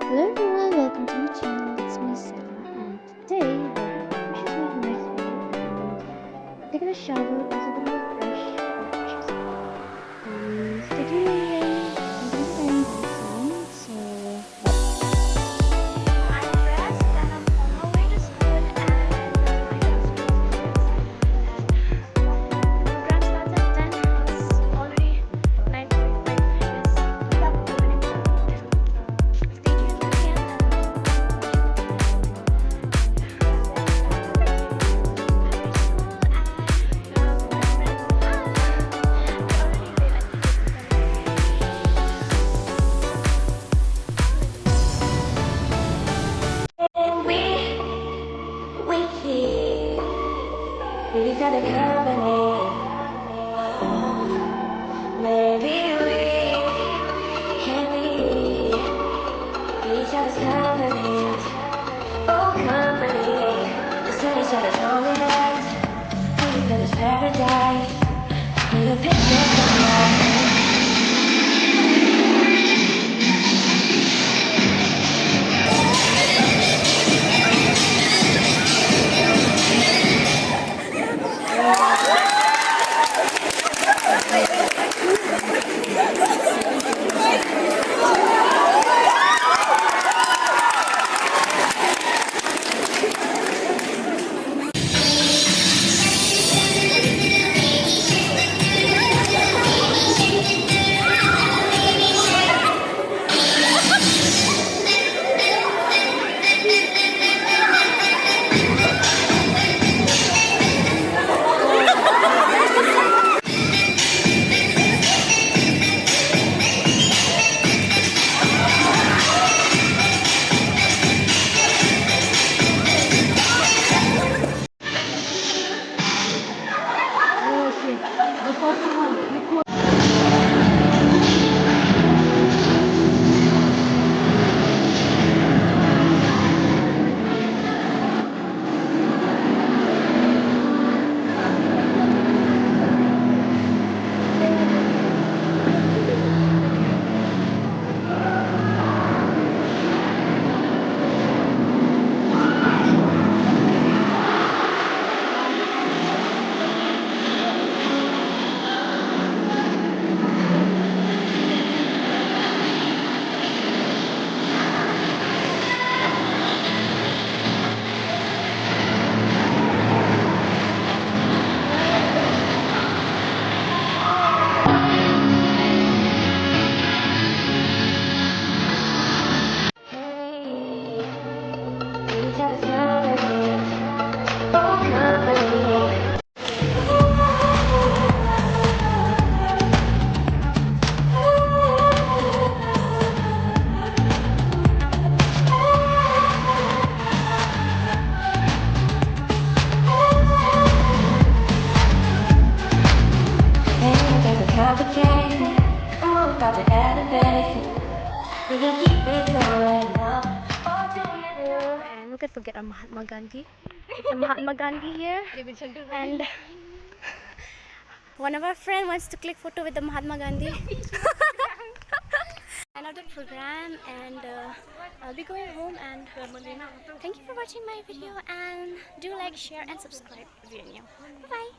Hello everyone, welcome to my channel. It's me Sarah, and today we're just making a nice video and taking a shower, also gonna refresh our precious. Stay tuned anyway. I'm gonna be wearing that soon, so I'm dressed and I'm on my way to school and my program starts at 10. It's already 9:45. Yes, up to the stay tuned again. We got a company. Maybe we can be each other's company. Oh, company. Just tell each other's loneliness. Each other's paradise. With a picture of life. Each other's company. Oh, company. Ain't nothing complicated. I'm about to elevate. We can keep it going up. And look at our Mahatma Gandhi. It's a Mahatma Gandhi here, and one of our friends wants to click photo with the Mahatma Gandhi. Another program, and I'll be going home. And thank you for watching my video, and do like, share, and subscribe if you're new. Bye bye.